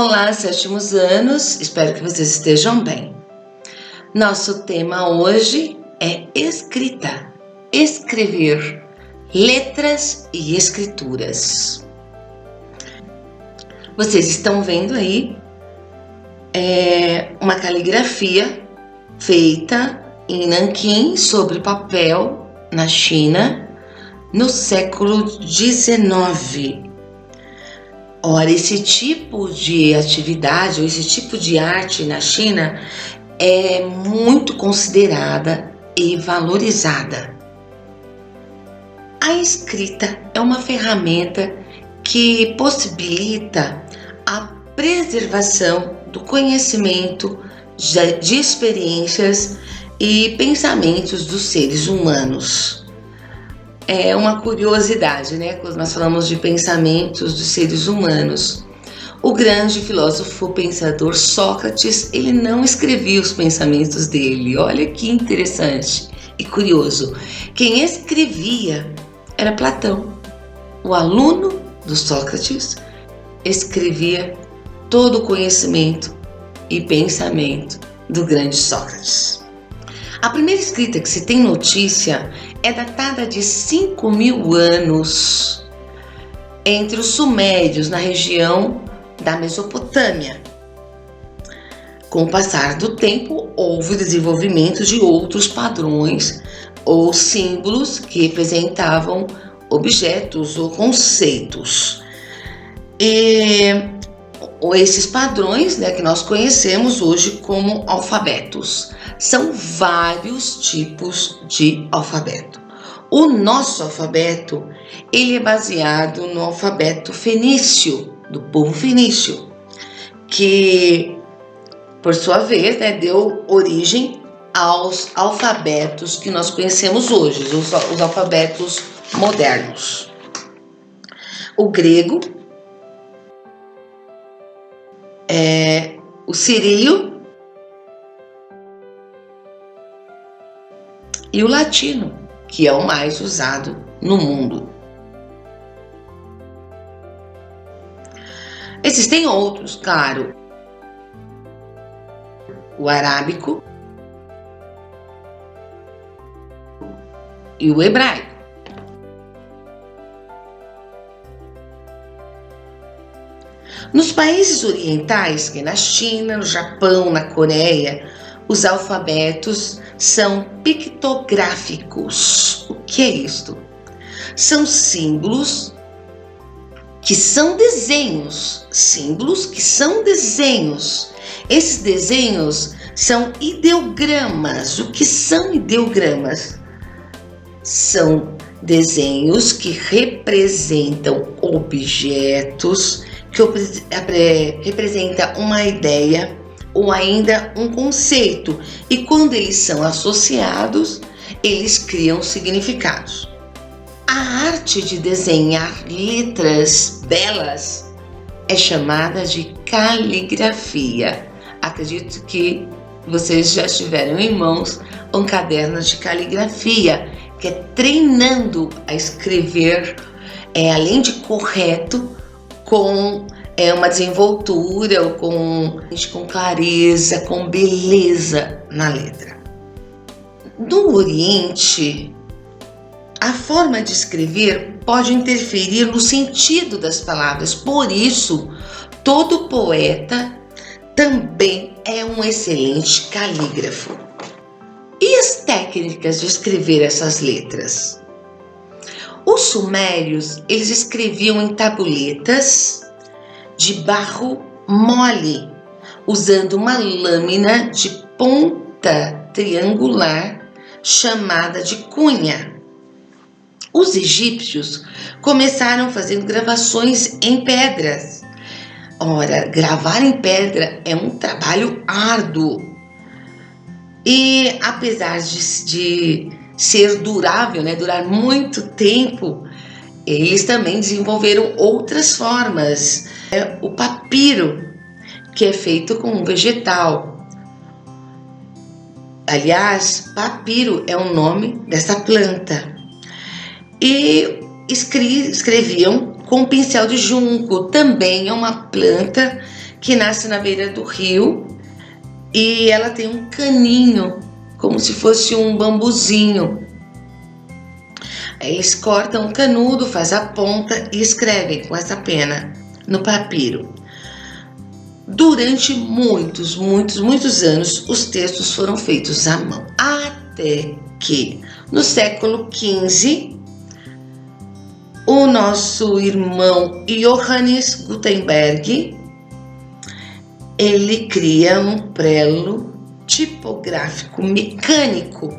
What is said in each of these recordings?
Olá, sétimos anos, espero que vocês estejam bem. Nosso tema hoje é escrita, escrever, letras e escrituras. Vocês estão vendo aí uma caligrafia feita em Nanquim sobre papel na China no século XIX. Ora, esse tipo de atividade, ou esse tipo de arte na China é muito considerada e valorizada. A escrita é uma ferramenta que possibilita a preservação do conhecimento, de experiências e pensamentos dos seres humanos. É uma curiosidade, né? Quando nós falamos de pensamentos dos seres humanos. O grande filósofo pensador Sócrates, ele não escrevia os pensamentos dele. Olha que interessante e curioso. Quem escrevia era Platão. O aluno do Sócrates escrevia todo o conhecimento e pensamento do grande Sócrates. A primeira escrita que se tem notícia é datada de 5.000 anos entre os sumérios na região da Mesopotâmia. Com o passar do tempo, houve o desenvolvimento de outros padrões ou símbolos que representavam objetos ou conceitos. E esses padrões, que nós conhecemos hoje como alfabetos. São vários tipos de alfabeto. O nosso alfabeto, ele é baseado no alfabeto fenício, do povo fenício, que, por sua vez, deu origem aos alfabetos que nós conhecemos hoje, os alfabetos modernos. O grego, o cirílico e o latino, que é o mais usado no mundo. Existem outros, claro. O arábico e o hebraico. Nos países orientais, que é na China, no Japão, na Coreia, os alfabetos são pictográficos. O que é isto? São símbolos que são desenhos. Símbolos que são desenhos. Esses desenhos são ideogramas. O que são ideogramas? São desenhos que representam objetos, que representa uma ideia ou ainda um conceito, e quando eles são associados, eles criam significados. A arte de desenhar letras belas é chamada de caligrafia. Acredito que vocês já tiveram em mãos um caderno de caligrafia, que é treinando a escrever, além de correto, com uma desenvoltura, ou com clareza, com beleza na letra. No Oriente, a forma de escrever pode interferir no sentido das palavras, por isso, todo poeta também é um excelente calígrafo. E as técnicas de escrever essas letras? Os sumérios, eles escreviam em tabuletas de barro mole, usando uma lâmina de ponta triangular chamada de cunha. Os egípcios começaram fazendo gravações em pedras. Ora, gravar em pedra é um trabalho árduo. E apesar de ser durável, durar muito tempo, eles também desenvolveram outras formas. O papiro, que é feito com um vegetal. Aliás, papiro é o nome dessa planta. E escreviam com pincel de junco, também é uma planta que nasce na beira do rio e ela tem um caninho, como se fosse um bambuzinho. Aí eles cortam o canudo, faz a ponta e escrevem com essa pena no papiro. Durante muitos anos, os textos foram feitos à mão, até que no século XV, o nosso irmão Johannes Gutenberg, ele cria um prelo tipográfico mecânico.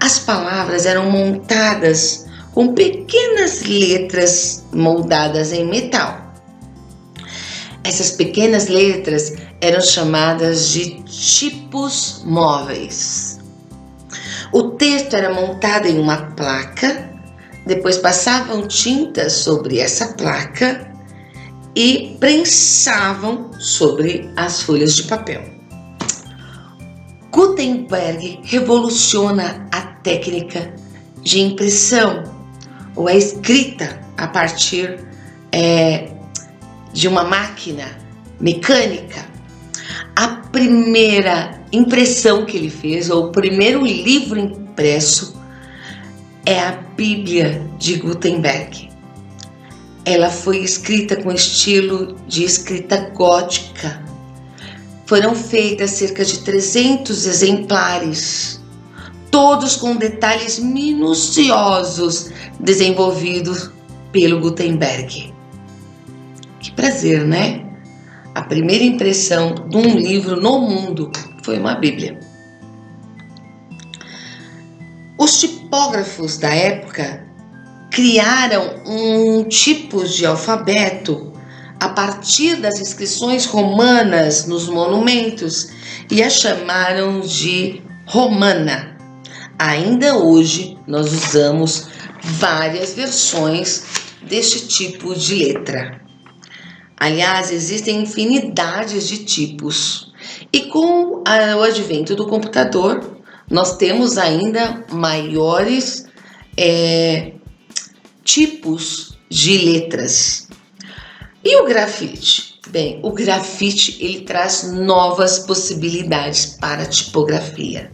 As palavras eram montadas com pequenas letras moldadas em metal. Essas pequenas letras eram chamadas de tipos móveis. O texto era montado em uma placa, depois passavam tinta sobre essa placa e prensavam sobre as folhas de papel. Gutenberg revoluciona a técnica de impressão ou a escrita a partir de uma máquina mecânica. A primeira impressão que ele fez, ou o primeiro livro impresso, é a Bíblia de Gutenberg. Ela foi escrita com estilo de escrita gótica. Foram feitas cerca de 300 exemplares, todos com detalhes minuciosos desenvolvidos pelo Gutenberg. Que prazer, né? A primeira impressão de um livro no mundo foi uma Bíblia. Os tipógrafos da época criaram um tipo de alfabeto a partir das inscrições romanas nos monumentos e a chamaram de romana. Ainda hoje nós usamos várias versões deste tipo de letra. Aliás, existem infinidades de tipos. E com o advento do computador, nós temos ainda maiores tipos de letras. E o grafite? Bem, o grafite ele traz novas possibilidades para a tipografia.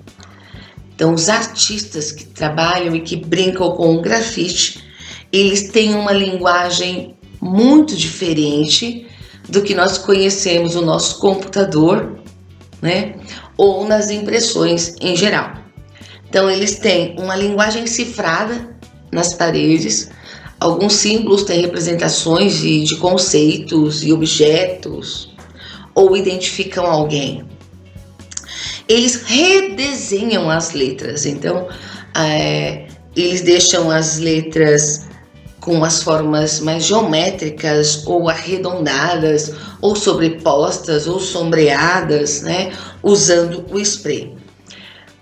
Então, os artistas que trabalham e que brincam com o grafite, eles têm uma linguagem muito diferente do que nós conhecemos no nosso computador, né? Ou nas impressões em geral. Então, eles têm uma linguagem cifrada nas paredes. Alguns símbolos têm representações de conceitos e objetos, ou identificam alguém. Eles redesenham as letras, então eles deixam as letras com as formas mais geométricas, ou arredondadas, ou sobrepostas, ou sombreadas, né? Usando o spray.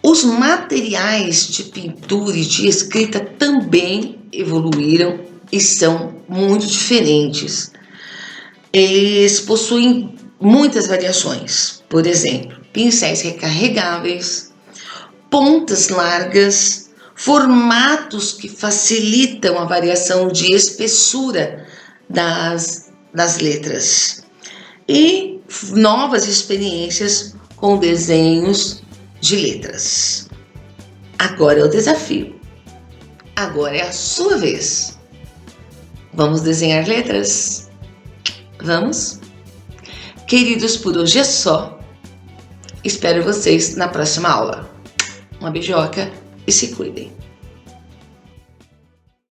Os materiais de pintura e de escrita também evoluíram e são muito diferentes. Eles possuem muitas variações, por exemplo, pincéis recarregáveis, pontas largas, formatos que facilitam a variação de espessura das letras e novas experiências com desenhos de letras. Agora é o desafio. Agora é a sua vez. Vamos desenhar letras? Vamos? Queridos, por hoje é só. Espero vocês na próxima aula. Uma beijoca e se cuidem.